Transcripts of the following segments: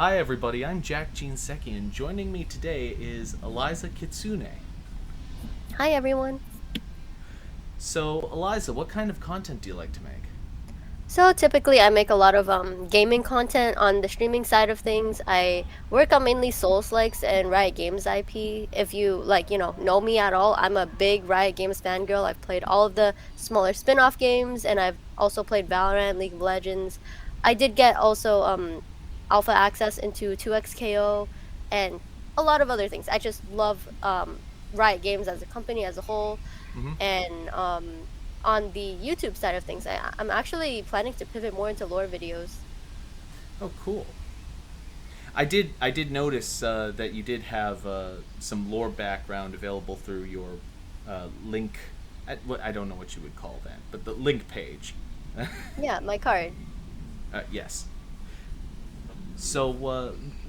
Hi everybody, I'm Jack Jinseki, and joining me today is Eliza Kitsune. Hi everyone. So, Eliza, what kind of content do you like to make? So typically I make a lot of gaming content on the streaming side of things. I work on mainly Souls-likes and Riot Games IP. If you know me at all, I'm a big Riot Games fangirl. I've played all of the smaller spin-off games and I've also played Valorant, League of Legends. I did get also alpha access into 2XKO and a lot of other things. I just love Riot Games as a company as a whole. Hmm. And on the YouTube side of things, I'm actually planning to pivot more into lore videos. Oh, cool. I did notice that you did have some lore background available through your link. I don't know what you would call that, but the link page. Yeah, my card. Yes. So,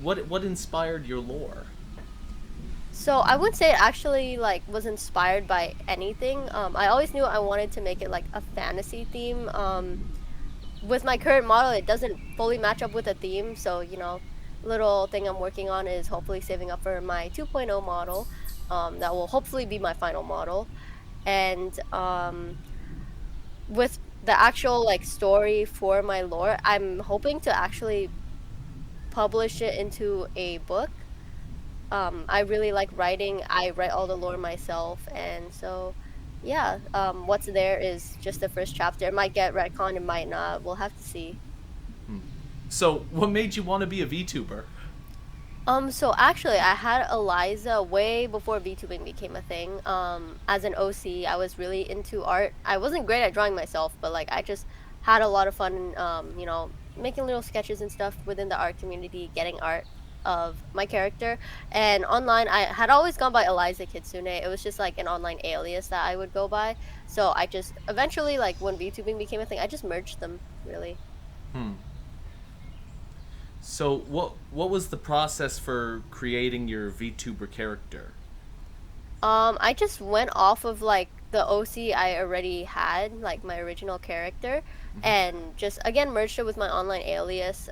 what inspired your lore? So I would say it actually like was inspired by anything. I always knew I wanted to make it like a fantasy theme. With my current model, it doesn't fully match up with the theme. So, little thing I'm working on is hopefully saving up for my 2.0 model. That will hopefully be my final model. And with the actual like story for my lore, I'm hoping to actually publish it into a book. I really like writing. I write all the lore myself, and so yeah, what's there is just the first chapter. It might get retconned, it might not. We'll have to see. So, what made you want to be a VTuber? So actually, I had Eliza way before VTubing became a thing. As an OC, I was really into art. I wasn't great at drawing myself, but like I just had a lot of fun, making little sketches and stuff within the art community, getting art of my character. And online, I had always gone by Eliza Kitsune. It was just like an online alias that I would go by. So I just eventually, like when VTubing became a thing, I just merged them, really. Hmm. So, what was the process for creating your VTuber character? I just went off of like the OC I already had, like my original character, and just again merged it with my online alias.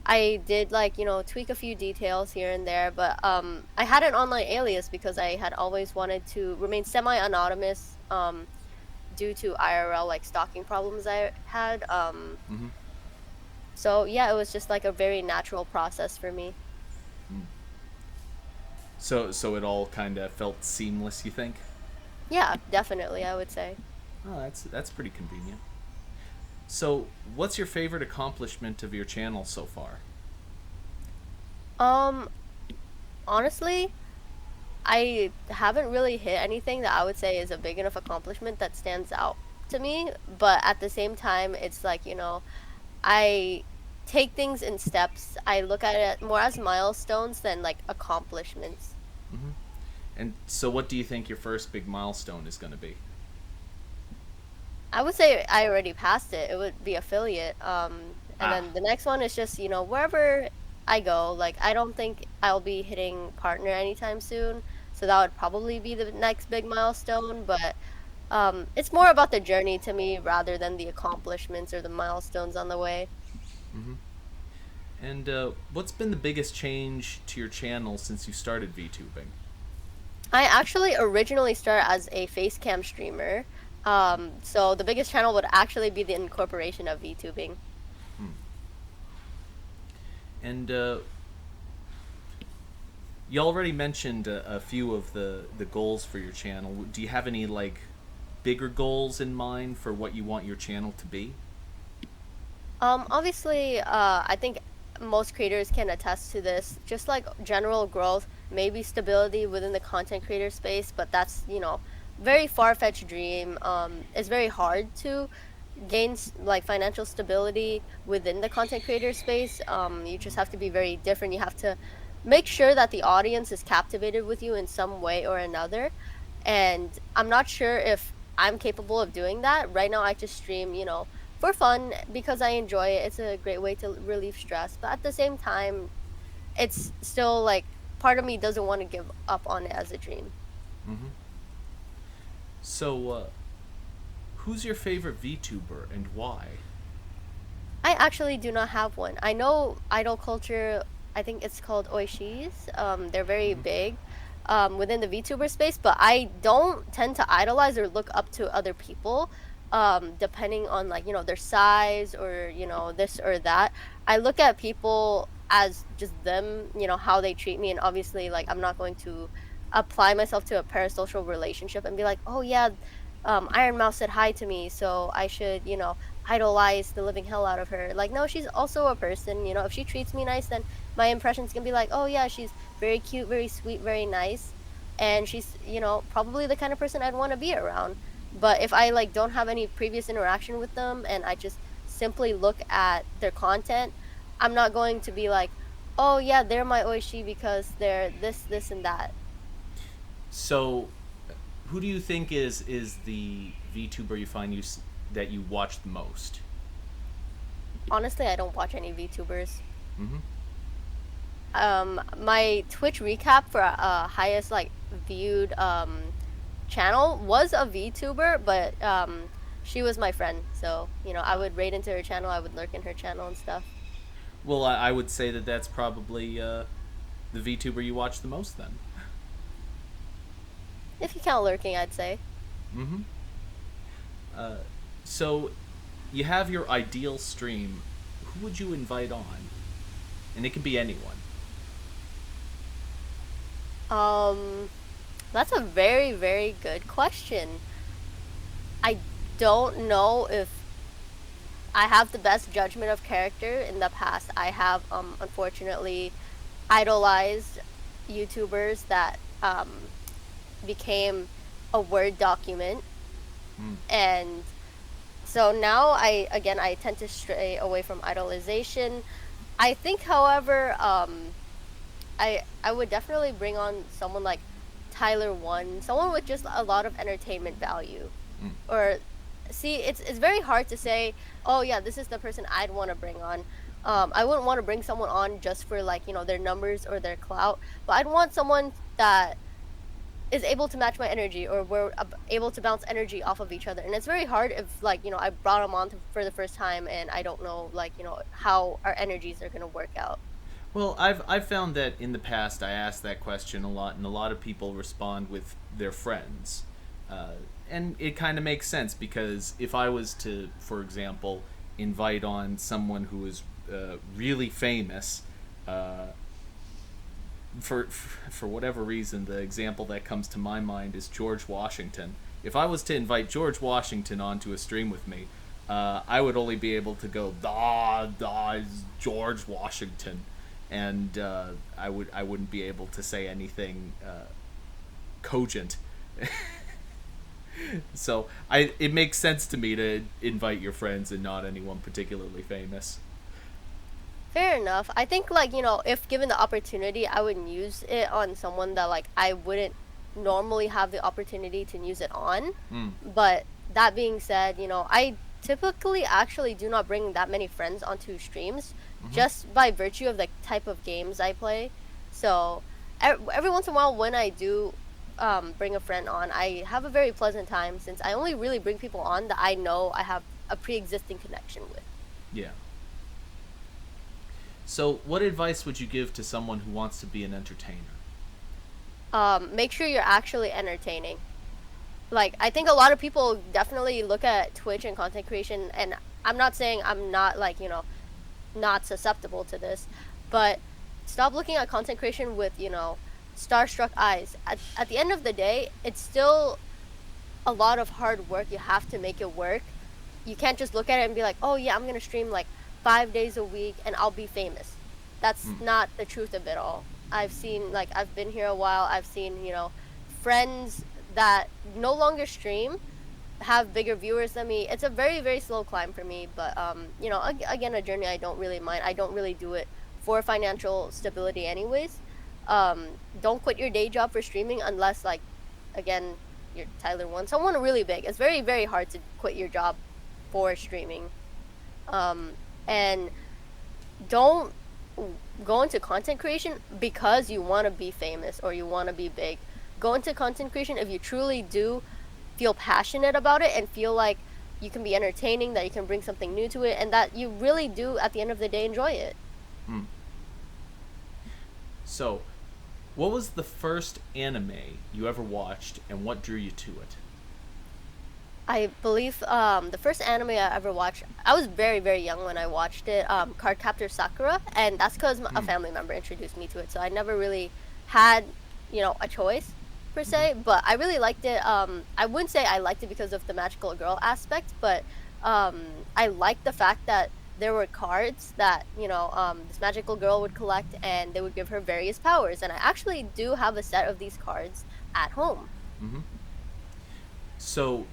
I did like, tweak a few details here and there, but I had an online alias because I had always wanted to remain semi-anonymous due to IRL like stalking problems I had. Hmm. So yeah, it was just like a very natural process for me. So it all kind of felt seamless. You think? Yeah, definitely, I would say. Oh, that's pretty convenient. So, what's your favorite accomplishment of your channel so far? Um, Honestly, I haven't really hit anything that I would say is a big enough accomplishment that stands out to me, but at the same time, it's like, I take things in steps. I look at it more as milestones than like accomplishments. Hmm. And so, what do you think your first big milestone is going to be? I would say I already passed it. It would be affiliate. And Ah. then the next one is just, wherever I go, like I don't think I'll be hitting partner anytime soon. So that would probably be the next big milestone, but it's more about the journey to me rather than the accomplishments or the milestones on the way. Hmm. And what's been the biggest change to your channel since you started VTubing? I actually originally started as a face cam streamer. So the biggest channel would actually be the incorporation of VTubing. And you already mentioned a few of the goals for your channel. Do you have any like bigger goals in mind for what you want your channel to be? Obviously, I think most creators can attest to this. Just like general growth, maybe stability within the content creator space, but that's, very far-fetched dream. It's very hard to gain like financial stability within the content creator space. You just have to be very different. You have to make sure that the audience is captivated with you in some way or another. And I'm not sure if I'm capable of doing that. Right now, I just stream, for fun because I enjoy it. It's a great way to relieve stress. But at the same time, it's still like part of me doesn't want to give up on it as a dream. Mm-hmm. So, who's your favorite VTuber and why? I actually do not have one. I know idol culture, I think it's called oishis. They're very Hmm. big within the VTuber space, but I don't tend to idolize or look up to other people depending on like, their size or, this or that. I look at people as just them, how they treat me. And obviously, like, I'm not going to apply myself to a parasocial relationship and be like, oh, yeah, Iron Mouse said hi to me, so I should, idolize the living hell out of her. Like, no, she's also a person. If she treats me nice, then my impression's gonna be like, oh yeah, she's very cute, very sweet, very nice, and she's, probably the kind of person I'd want to be around. But if I like don't have any previous interaction with them and I just simply look at their content, I'm not going to be like, oh yeah, they're my oishi because they're this, and that. So, who do you think is the VTuber you find that you watch the most? Honestly, I don't watch any VTubers. Mm-hmm. My Twitch recap for highest like viewed channel was a VTuber, but she was my friend, so I would raid into her channel, I would lurk in her channel and stuff. Well, I would say that that's probably the VTuber you watch the most then. If you count lurking, I'd say. Mm-hmm. So, you have your ideal stream. Who would you invite on? And it can be anyone. Um, that's a very, very good question. I don't know if I have the best judgment of character. In the past, I have unfortunately idolized YouTubers that became a Word document, Mm. and so now I tend to stray away from idolization. I think, however, I would definitely bring on someone like Tyler One, someone with just a lot of entertainment value. Mm. Or see, it's very hard to say, oh yeah, this is the person I'd want to bring on. I wouldn't want to bring someone on just for like, their numbers or their clout, but I'd want someone that is able to match my energy, or we're able to bounce energy off of each other. And it's very hard if like, I brought them on for the first time and I don't know like, how our energies are going to work out. Well, I've found that in the past I asked that question a lot, and a lot of people respond with their friends, and it kind of makes sense because if I was to, for example, invite on someone who is really famous, uh, for whatever reason, the example that comes to my mind is George Washington. If I was to invite George Washington onto a stream with me, I would only be able to go it's George Washington, and I wouldn't be able to say anything cogent. So it makes sense to me to invite your friends and not anyone particularly famous. Fair enough. I think like, if given the opportunity, I would use it on someone that like I wouldn't normally have the opportunity to use it on. Mm. But that being said, I typically actually do not bring that many friends onto streams Mm-hmm. just by virtue of the type of games I play. So every once in a while when I do bring a friend on, I have a very pleasant time since I only really bring people on that I know I have a pre-existing connection with. Yeah. So, what advice would you give to someone who wants to be an entertainer? Make sure you're actually entertaining. Like, I think a lot of people definitely look at Twitch and content creation, and I'm not saying I'm not like, not susceptible to this, but stop looking at content creation with, starstruck eyes. At the end of the day, it's still a lot of hard work. You have to make it work. You can't just look at it and be like, oh yeah, I'm going to stream like 5 days a week and I'll be famous. That's Mm. not the truth of it all. I've been here a while. I've seen, friends that no longer stream have bigger viewers than me. It's a very, very slow climb for me, but again, a journey I don't really mind. I don't really do it for financial stability anyways. Don't quit your day job for streaming unless like, again, you're Tyler One, someone really big. It's very, very hard to quit your job for streaming. And don't go into content creation because you want to be famous or you want to be big. Go into content creation if you truly do feel passionate about it and feel like you can be entertaining, that you can bring something new to it, and that you really do at the end of the day enjoy it. Hmm. So, what was the first anime you ever watched, and what drew you to it? I believe the first anime I ever watched, I was very, very young when I watched it, Cardcaptor Sakura, and that's because a Hmm. family member introduced me to it. So I never really had, a choice per Hmm. se, but I really liked it. I wouldn't say I liked it because of the magical girl aspect, but I liked the fact that there were cards that, this magical girl would collect and they would give her various powers. And I actually do have a set of these cards at home. Hmm. So,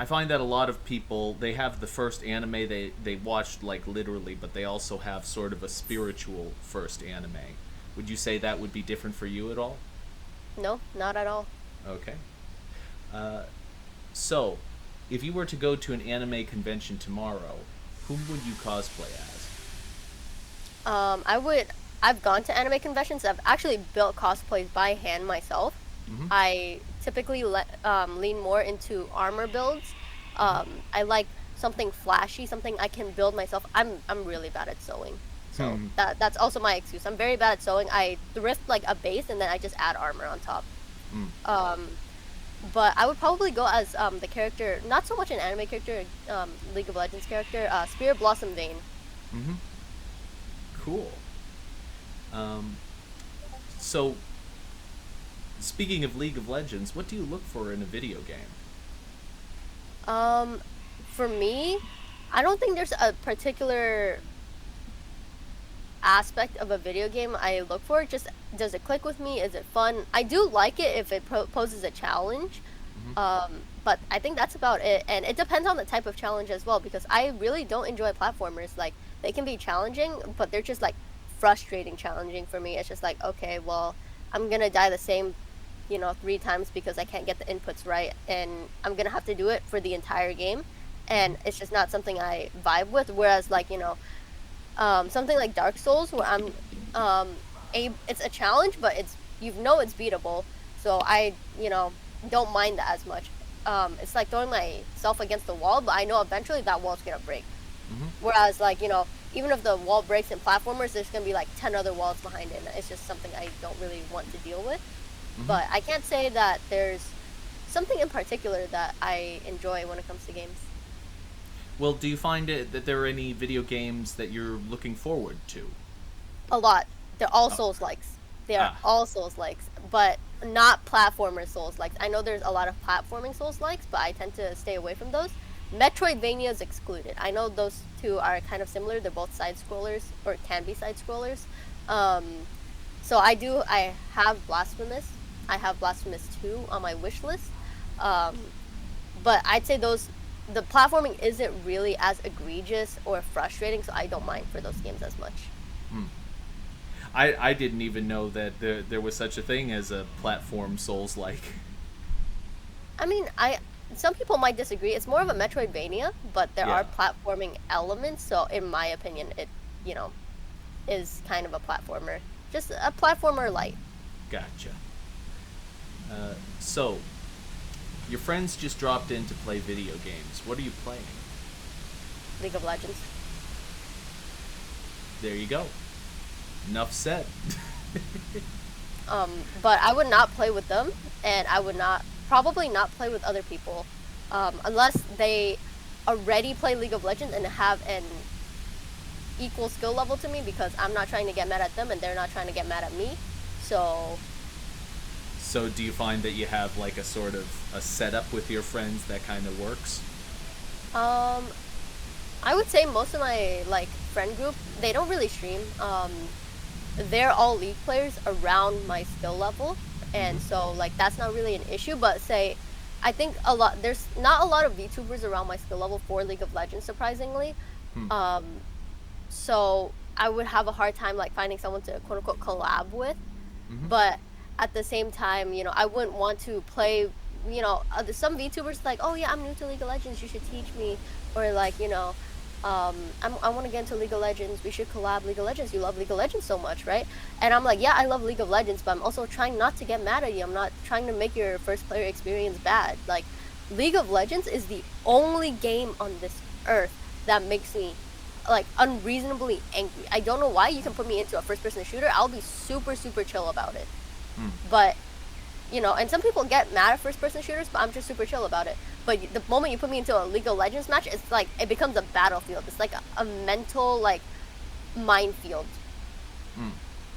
I find that a lot of people they have the first anime they watched like literally, but they also have sort of a spiritual first anime. Would you say that would be different for you at all? No, not at all. Okay. Uh, so, if you were to go to an anime convention tomorrow, whom would you cosplay as? I would. I've gone to anime conventions. I've actually built cosplays by hand myself. Mm-hmm. I typically lean more into armor builds. I like something flashy, something I can build myself. I'm really bad at sewing, so Hmm. that's also my excuse. I'm very bad at sewing. I thrift like a base and then I just add armor on top. Mm. Um, but I would probably go as the character, not so much an anime character, League of Legends character, Spirit Blossom Vayne. Mm-hmm. Cool. Um, so, speaking of League of Legends, what do you look for in a video game? Um, for me, I don't think there's a particular aspect of a video game I look for. Just does it click with me? Is it fun? I do like it if it poses a challenge. Mm-hmm. But I think that's about it. And it depends on the type of challenge as well, because I really don't enjoy platformers. Like, they can be challenging, but they're just like frustrating challenging for me. It's just like, okay, well, I'm gonna die the same, 3 times because I can't get the inputs right, and I'm gonna have to do it for the entire game. And it's just not something I vibe with. Whereas, like, something like Dark Souls, where it's a challenge, but it's beatable. So I, don't mind that as much. It's like throwing myself against the wall, but I know eventually that wall's gonna break. Mm-hmm. Whereas, like, even if the wall breaks in platformers, there's gonna be like 10 other walls behind it. And it's just something I don't really want to deal with. Mm-hmm. But I can't say that there's something in particular that I enjoy when it comes to games. Well, do you find it that there are any video games that you're looking forward to? A lot. They're all Oh. Souls likes. They are Ah. all Souls likes, but not platformer Souls likes. I know there's a lot of platforming Souls likes, but I tend to stay away from those. Metroidvania is excluded. I know those two are kind of similar. They're both side scrollers, or can be side scrollers. So I have Blasphemous. I have Blasphemous 2 on my wish list. Um, but I'd say the platforming isn't really as egregious or frustrating, so I don't mind for those games as much. Hmm. I didn't even know that there was such a thing as a platform Souls like. I mean, some people might disagree. It's more of a Metroidvania, but there Yeah. are platforming elements. So, in my opinion, it is kind of a platformer, just a platformer light. Gotcha. So, your friends just dropped in to play video games. What are you playing? League of Legends. There you go. Enough said. But I would not play with them, and I would probably not play with other people, unless they already play League of Legends and have an equal skill level to me, because I'm not trying to get mad at them and they're not trying to get mad at me. So So, do you find that you have like a sort of a setup with your friends that kind of works? um, I would say most of my like friend group, they don't really stream. They're all League players around my skill level, and Mm-hmm. so like that's not really an issue. But say, I think there's not a lot of VTubers around my skill level for League of Legends, surprisingly. Hmm. Um, so I would have a hard time like finding someone to quote unquote collab with. Mm-hmm. But at the same time, I wouldn't want to play. Some VTubers like, oh yeah, I'm new to League of Legends, you should teach me, or like, I want to get into League of Legends, we should collab League of Legends. You love League of Legends so much, right? And I'm like, yeah, I love League of Legends, but I'm also trying not to get mad at you. I'm not trying to make your first player experience bad. Like, League of Legends is the only game on this earth that makes me like unreasonably angry. I don't know why. You can put me into a first person shooter, I'll be super super chill about it. Hmm. But and some people get mad at first person shooters, but I'm just super chill about it. But the moment you put me into a League of Legends match, it's like it becomes a battlefield. It's like a mental like minefield. Hmm.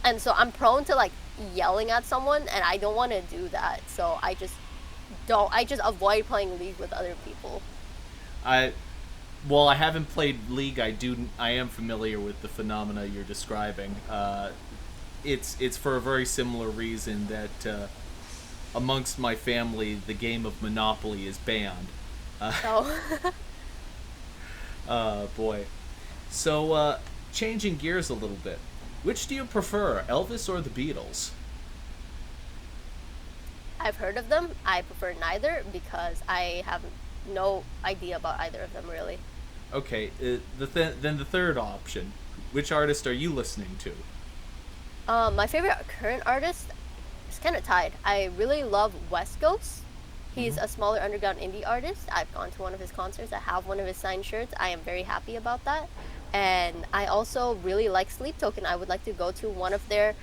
And so I'm prone to like yelling at someone, and I don't want to do that. So I just avoid playing League with other people. I Well, I haven't played League. I am familiar with the phenomena you're describing. It's for a very similar reason that amongst my family, the game of Monopoly is banned. So Boy. So, changing gears a little bit. Which do you prefer, Elvis or the Beatles? I've heard of them. I prefer neither because I have no idea about either of them really. Okay, then the third option. Which artist are you listening to? My favorite current artist is kind of tied. I really love West Ghost. He's Mhm. a smaller underground indie artist. I've gone to one of his concerts. I have one of his signed shirts. I am very happy about that. And I also really like Sleep Token. I would like to go to one of their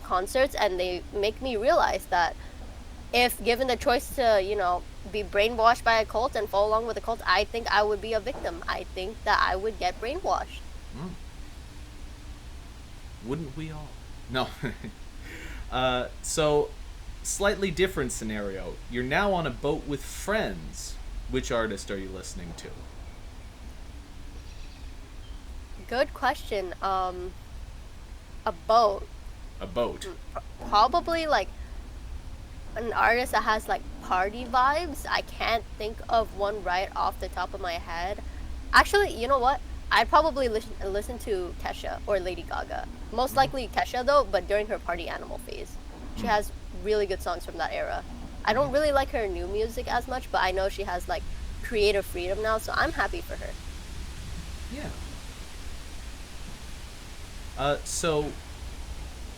concerts, and they make me realize that if given the choice to, be brainwashed by a cult and follow along with a cult, I think I would be a victim. I think that I would get brainwashed. Mm, wouldn't we all? No. So, slightly different scenario. You're now on a boat with friends. Which artist are you listening to? Good question. A boat. A boat. Probably like an artist that has like party vibes. I can't think of one right off the top of my head. Actually, you know what? I'd probably listen to Kesha or Lady Gaga. Most likely Kesha though, but during her party animal phase. She Mm. has really good songs from that era. I don't really like her new music as much, but I know she has like creative freedom now, so I'm happy for her. Yeah. So,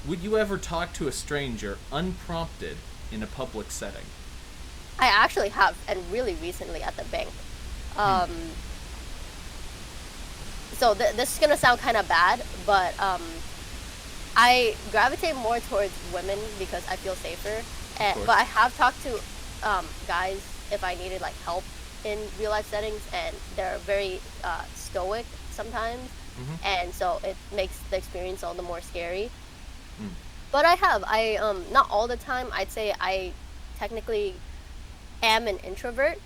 would you ever talk to a stranger unprompted in a public setting? I actually have, and really recently at the bank. Hmm. Um, so this is gonna sound kind of bad, but I gravitate more towards women because I feel safer. Of But course. I have talked to guys if I needed like help in real life settings, and they're very stoic sometimes, Mm-hmm. and so it makes the experience all the more scary. Mm. But I not all the time. I'd say I technically am an introvert,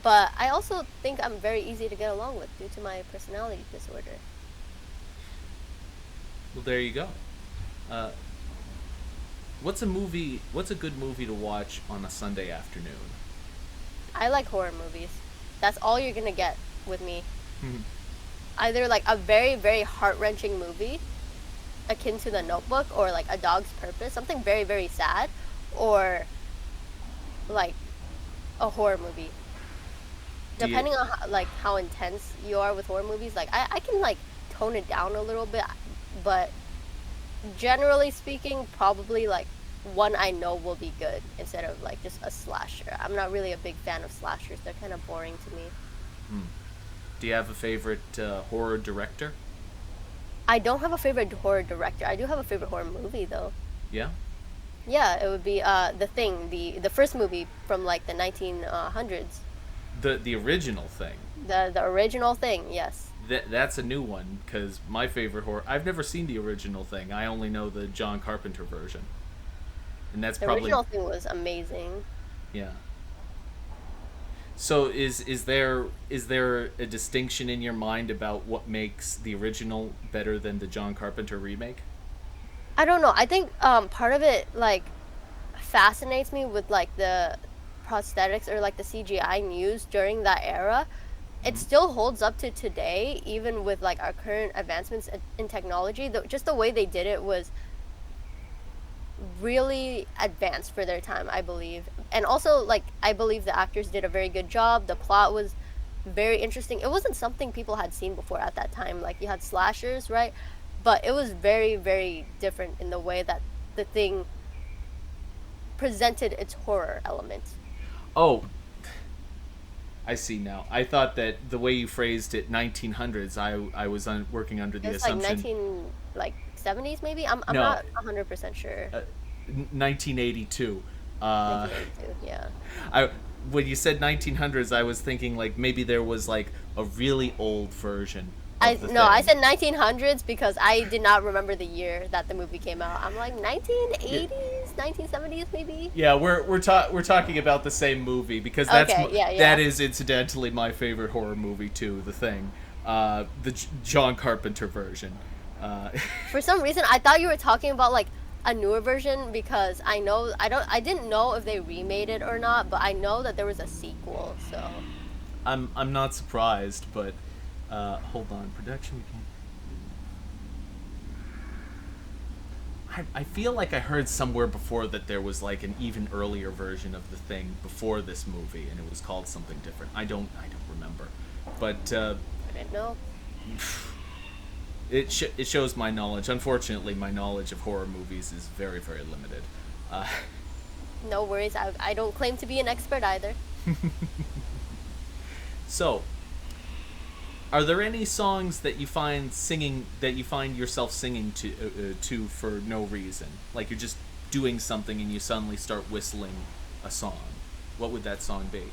but I also think I'm very easy to get along with due to my personality disorder. Well, there you go. Uh, what's a movie? What's a good movie to watch on a Sunday afternoon? I like horror movies. That's all you're gonna get with me. Hmm. Either like a very, very heart wrenching movie, akin to The Notebook, or like A Dog's Purpose, something very, very sad, or like a horror movie. Do you? Depending on like how intense you are with horror movies, like I can like tone it down a little bit, but generally speaking, probably like one I know will be good instead of like just a slasher. I'm not really a big fan of slashers. They're kind of boring to me. Hmm. Do you have a favorite horror director? I don't have a favorite horror director. I do have a favorite horror movie though. Yeah. Yeah, it would be The Thing, the first movie from like the 1900s. The original Thing. The original Thing, yes. That's a new one because my favorite horror. I've never seen the original Thing. I only know the John Carpenter version, and that's The probably original Thing was amazing. yeah. So is there a distinction in your mind about what makes the original better than the John Carpenter remake? I don't know. I think part of it like fascinates me with like the prosthetics or like the CGI used during that era. It Mm-hmm. still holds up to today, even with like our current advancements in technology. Just the way they did it was really advanced for their time, I believe. And also, like, I believe the actors did a very good job. The plot was very interesting. It wasn't something people had seen before at that time. Like, you had slashers, right? But it was very, very different in the way that the thing presented its horror element. Oh, I see now. I thought that the way you phrased it, 1900s. I was working under It the was like assumption. 19 like 70s maybe. I'm No, not 100% sure. 1982. Uh, 1982. Yeah. I when you said 1900s, I was thinking like maybe there was like a really old version I of the no, I thing. said 1900s because I did not remember the year that the movie came out. I'm like Yeah, 1980s, 1970s maybe. yeah, we're talking about the same movie because Okay, yeah, that yeah. is incidentally my favorite horror movie too. The Thing, the John Carpenter version. Uh, For some reason, I thought you were talking about like a newer version because I didn't know if they remade it or not, but I know that there was a sequel. So I'm not surprised, but hold on, production. I feel like I heard somewhere before that there was like an even earlier version of the Thing before this movie, and it was called something different. I don't remember, but I didn't know. it shows my knowledge. Unfortunately, my knowledge of horror movies is very limited. Uh, No worries. I don't claim to be an expert either. so, are there any songs that you find yourself singing to for no reason? Like you're just doing something and you suddenly start whistling a song. What would that song be?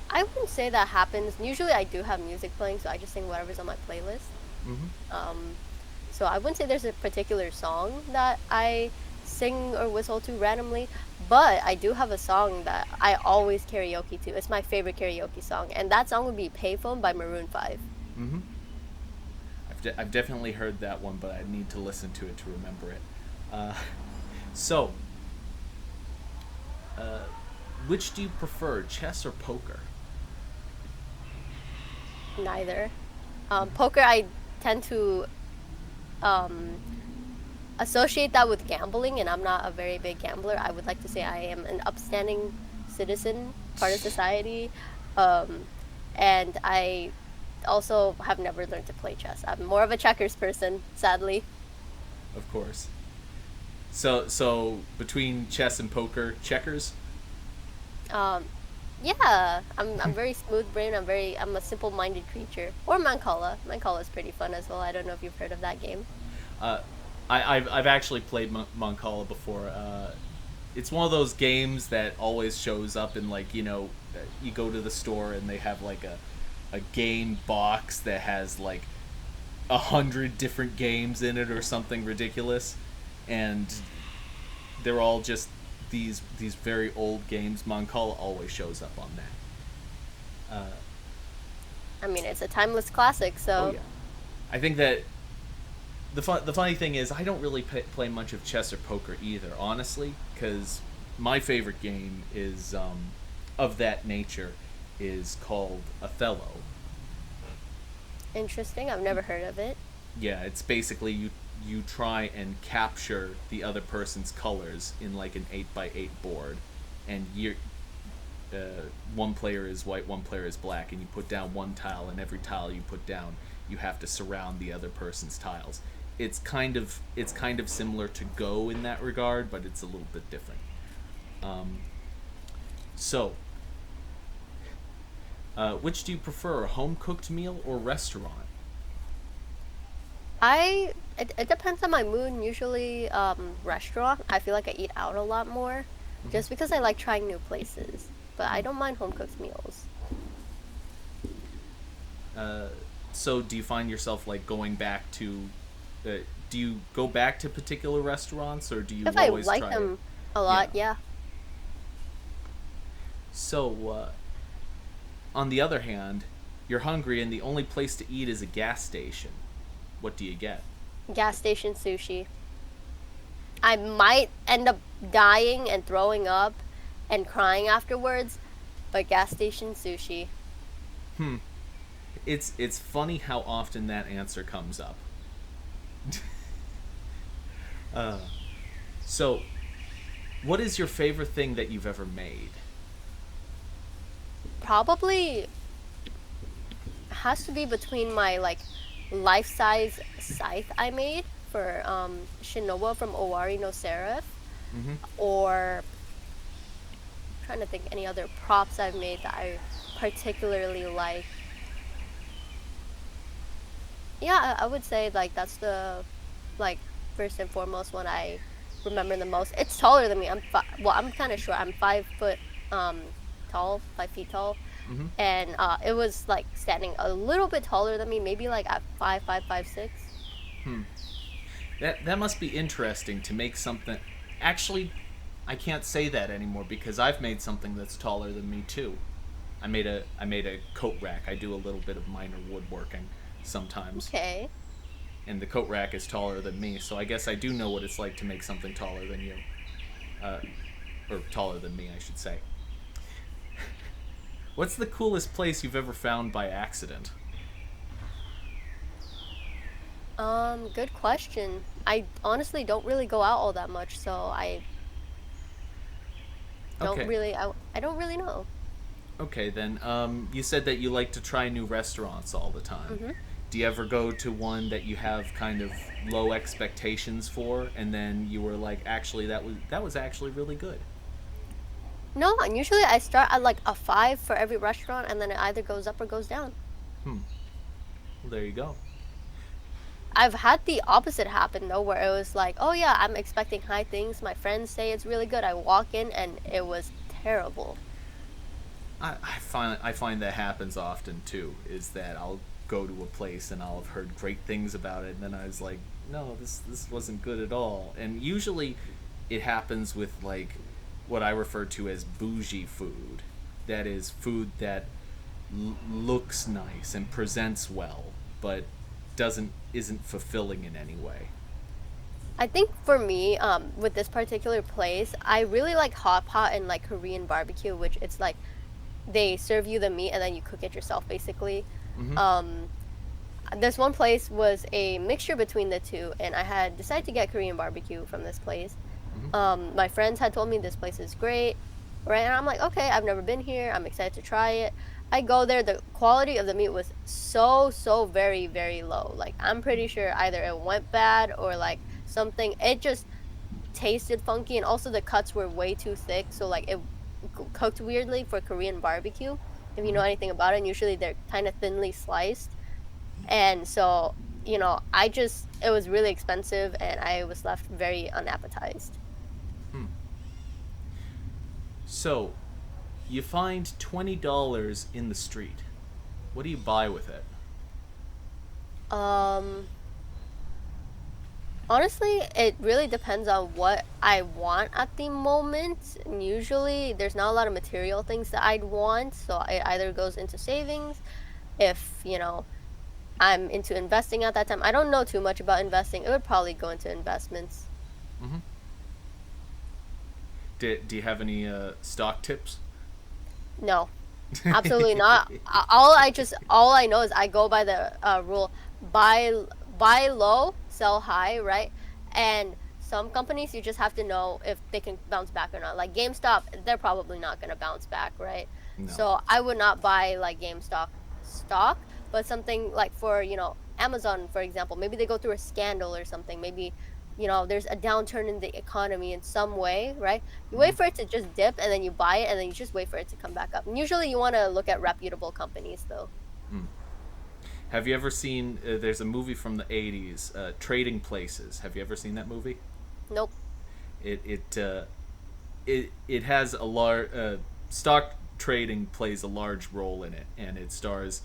I wouldn't say that happens. Usually, I do have music playing, so I just sing whatever's on my playlist. Mm-hmm. Um, so I wouldn't say there's a particular song that I sing or whistle to randomly, but I do have a song that I always karaoke to. It's my favorite karaoke song, and that song would be "Payphone" by Maroon 5. Mm-hmm. I've definitely heard that one, but I need to listen to it to remember it. Uh, so, uh, which do you prefer, chess or poker? Neither. Poker, I tend to um, associate that with gambling, and I'm not a very big gambler. I would like to say I am an upstanding citizen, part of society, um, and I also have never learned to play chess. I'm more of a checkers person, sadly. Of course. So between chess and poker, checkers. Um, yeah, I'm very smooth brain. I'm a simple minded creature. Or Mancala. Mancala is pretty fun as well. I don't know if you've heard of that game. Uh, I've actually played Moncala before. It's one of those games that always shows up in like you go to the store and they have like a game box that has like 100 different games in it or something ridiculous, and they're all just these very old games. Moncala always shows up on that. I mean, it's a timeless classic, Oh so yeah, I think that the funny thing is I don't really play much of chess or poker either, honestly, because my favorite game is of that nature is called Othello. interesting. I've never heard of it. Yeah, it's basically you try and capture the other person's colors in like an 8x8 board, and you one player is white, one player is black, and you put down one tile, and every tile you put down, you have to surround the other person's tiles. It's kind of similar to Go in that regard, but it's a little bit different. Um, so, which do you prefer, a home cooked meal or restaurant? It depends on my mood. Usually, restaurant. I feel like I eat out a lot more, just because I like trying new places. But I don't mind home cooked meals. Uh, so do you find yourself like going back to? Do you go back to particular restaurants, or do you If I always like try to? them a Yeah. lot, yeah. So, on the other hand, you're hungry and the only place to eat is a gas station. What do you get? Gas station sushi. I might end up dying and throwing up and crying afterwards, but gas station sushi. Hmm. It's funny how often that answer comes up. uh, so, what is your favorite thing that you've ever made? Probably has to be between my like life-size scythe I made for Shinoa from Owari no Seraph, Mm-hmm. or trying to think any other props I've made that I particularly like. Yeah, I would say like that's the like first and foremost one I remember the most. It's taller than me. Well, I'm kind of short. I'm 5 foot tall, 5 feet tall, Mm-hmm. and it was like standing a little bit taller than me, maybe like at 5'6". Hmm. That must be interesting to make something. Actually, I can't say that anymore because I've made something that's taller than me too. I made a coat rack. I do a little bit of minor woodworking sometimes, Okay. and the coat rack is taller than me. So I guess I do know what it's like to make something taller than you, uh, or taller than me, I should say. What's the coolest place you've ever found by accident? Good question. I honestly don't really go out all that much, so Okay, I don't really know. okay then. You said that you like to try new restaurants all the time. Hmm. Do you ever go to one that you have kind of low expectations for, and then you were like, actually, that was actually really good? No, and usually I start at like a 5 for every restaurant, and then it either goes up or goes down. Hmm. Well, there you go. I've had the opposite happen though, where it was like, oh yeah, I'm expecting high things. My friends say it's really good. I walk in and it was terrible. I find that happens often too. Is that I'll go to a place and I'll have heard great things about it, and then I was like, no, this wasn't good at all. And usually, it happens with like what I refer to as bougie food. That is food that looks nice and presents well, but doesn't isn't fulfilling in any way. I think for me, with this particular place, I really like hot pot and like Korean barbecue, which it's like they serve you the meat and then you cook it yourself, basically. Mm-hmm. Um, this one place was a mixture between the two, and I had decided to get Korean barbecue from this place. Mm-hmm. My friends had told me this place is great, right? And I'm like, okay, I've never been here. I'm excited to try it. I go there. The quality of the meat was so very very low. Like I'm pretty sure either it went bad or like something. It just tasted funky, and also the cuts were way too thick. So like it cooked weirdly for Korean barbecue. If you know Mm-hmm. anything about it, and usually they're kind of thinly sliced. And so, it was really expensive and I was left very unappetized. Hmm. So, you find $20 in the street. What do you buy with it? Um, Honestly, it really depends on what I want at the moment. And usually, there's not a lot of material things that I'd want, so it either goes into savings if, I'm into investing at that time. I don't know too much about investing. It would probably go into investments. Mm-hmm. Do you have any stock tips? No, absolutely not. All I know is I go by the rule buy buy low, sell high, right? And some companies you just have to know if they can bounce back or not. Like GameStop, they're probably not going to bounce back, right? No. So I would not buy like GameStop stock, but something like for, Amazon, for example, maybe they go through a scandal or something. Maybe there's a downturn in the economy in some way, right? You Mm-hmm. wait for it to just dip and then you buy it and then you just wait for it to come back up. And usually you want to look at reputable companies though. Mm. Have you ever seen? There's a movie from the '80s, Trading Places. Have you ever seen that movie? Nope. It has a large stock trading plays a large role in it, and it stars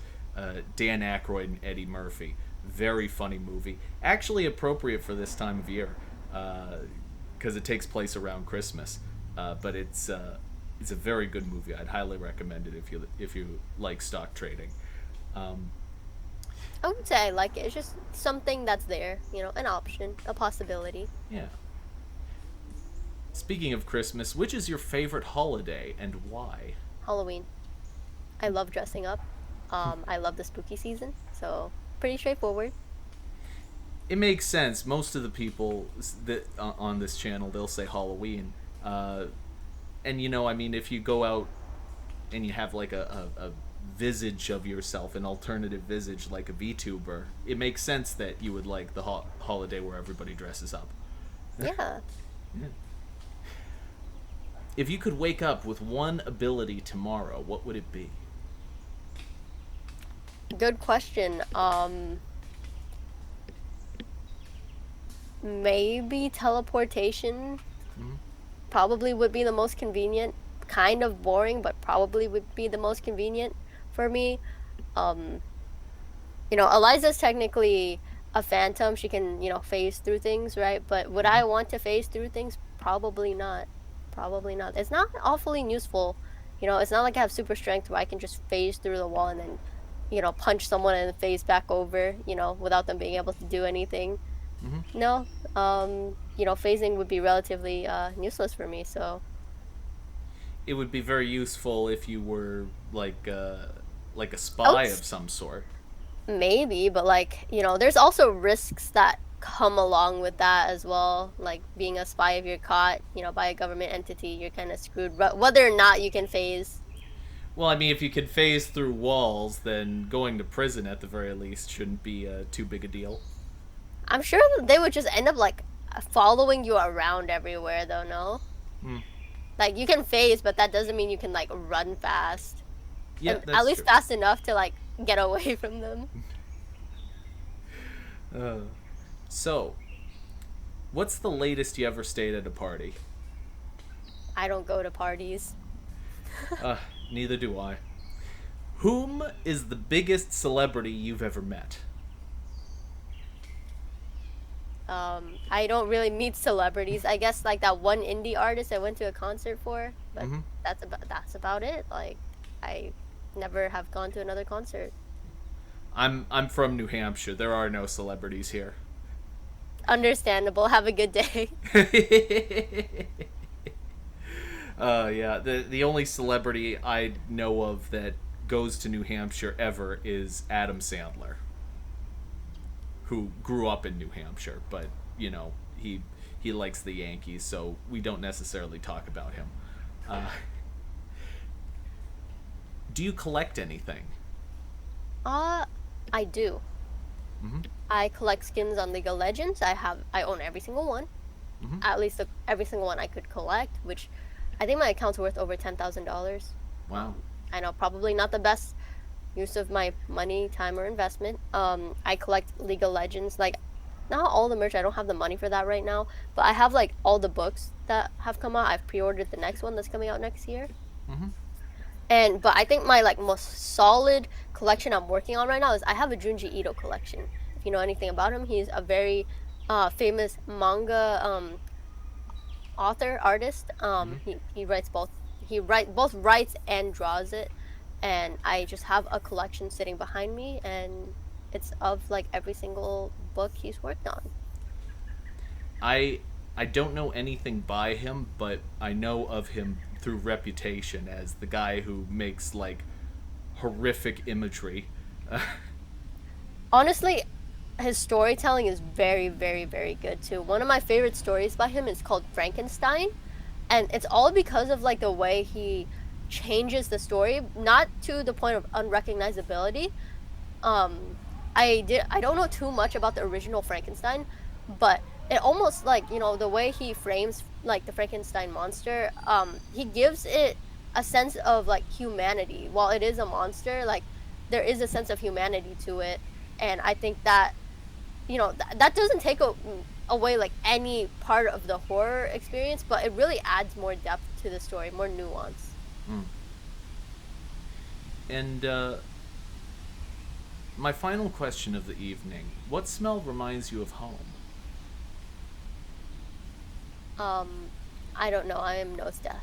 Dan Aykroyd and Eddie Murphy. Very funny movie, actually appropriate for this time of year, because it takes place around Christmas. But it's a very good movie. I'd highly recommend it if you like stock trading. Um, I would say I like it. It's just something that's there, an option, a possibility. yeah. Speaking of Christmas, which is your favorite holiday and why? Halloween. I love dressing up. I love the spooky season, so pretty straightforward. It makes sense. Most of the people that on this channel, they'll say Halloween, and I mean, if you go out and you have like a visage of yourself, an alternative visage like a VTuber, it makes sense that you would like the holiday where everybody dresses up. Yeah. Yeah. If you could wake up with one ability tomorrow, what would it be? Good question. Maybe teleportation Hmm. probably would be the most convenient. Kind of boring, but probably would be the most convenient for me. Um, Eliza's technically a phantom. She can, phase through things, right? But would Hmm. I want to phase through things? Probably not. Probably not. It's not awfully useful. It's not like I have super strength where I can just phase through the wall and then, punch someone and phase back over, without them being able to do anything. Hmm. No. Phasing would be relatively useless for me, so It would be very useful if you were like a I would spy of some sort. maybe, but like, there's also risks that come along with that as well. Like being a spy, if you're caught, by a government entity, you're kind of screwed. But whether or not you can phase, Well, I mean, if you could phase through walls, then going to prison at the very least shouldn't be too big a deal. I'm sure that they would just end up like following you around everywhere, though, no? Hmm. Like you can phase, but that doesn't mean you can like run fast. Yeah, And at that's least true. fast enough to like get away from them. Uh, so, what's the latest you ever stayed at a party? I don't go to parties. Uh, Neither do I. Whom is the biggest celebrity you've ever met? I don't really meet celebrities. I guess like that one indie artist I went to a concert for, but Mm-hmm. that's about it. Like I never have gone to another concert. I'm from New Hampshire. There are no celebrities here. Understandable. Have a good day. Yeah. The only celebrity I know of that goes to New Hampshire ever is Adam Sandler, who grew up in New Hampshire, but he likes the Yankees, so we don't necessarily talk about him. Uh, do you collect anything? Uh, I do. Mm-hmm. I collect skins on League of Legends. I own every single one. Mm-hmm. At least every single one I could collect, which I think my account's worth over $10,000. Wow. I know probably not the best use of my money, time, or investment. I collect League of Legends. Like, not all the merch. I don't have the money for that right now, but I have like all the books that have come out. I've pre-ordered the next one that's coming out next year. Mm-hmm. But I think my like most solid collection I'm working on right now is I have a Junji Ito collection. If you know anything about him, he's a very famous manga author artist. Mm-hmm. He writes both. Both writes and draws it, and I just have a collection sitting behind me, and it's of like every single book he's worked on. I I don't know anything by him, but I know of him through reputation as the guy who makes like horrific imagery. Honestly, his storytelling is very, very, very good too. One of my favorite stories by him is called Frankenstein, and it's all because of like the way he changes the story, not to the point of unrecognizability. Um, I don't know too much about the original Frankenstein, but it almost like the way he frames like the Frankenstein monster. He gives it a sense of like humanity. While it is a monster, like there is a sense of humanity to it, and I think that that doesn't take away like any part of the horror experience, but it really adds more depth to the story, more nuance. Mm. And my final question of the evening: what smell reminds you of home? Um, I don't know. I am nose deaf.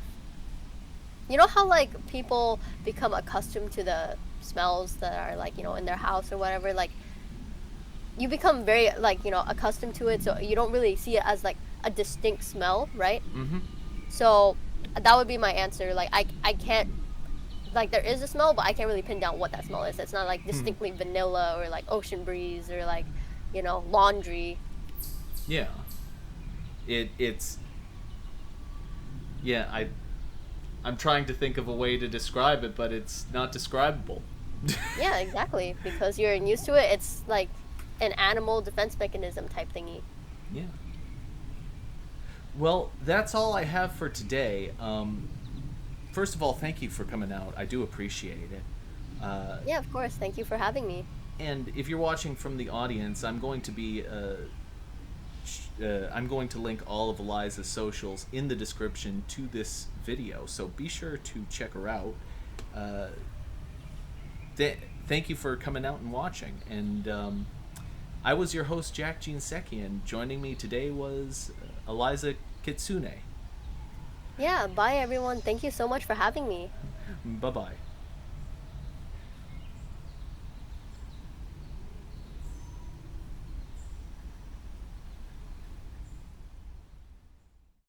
You know how like people become accustomed to the smells that are like in their house or whatever. Like you become very like accustomed to it, so you don't really see it as like a distinct smell, right? Mm-hmm. So that would be my answer. Like I can't like there is a smell, but I can't really pin down what that smell is. It's not like Hmm. distinctly vanilla or like ocean breeze or like laundry. Yeah. It's yeah. I'm trying to think of a way to describe it, but it's not describable. Yeah, exactly. Because you're used to it. It's like an animal defense mechanism type thingy. Yeah. Well, that's all I have for today. First of all, thank you for coming out. I do appreciate it. Yeah, of course. Thank you for having me. And if you're watching from the audience, I'm going to link all of Eliza's socials in the description to this video, so be sure to check her out. Uh, Thank you for coming out and watching. And I was your host, Jack Jinseki, and joining me today was Elisza Kitsune. Yeah, bye everyone. Thank you so much for having me. Bye bye.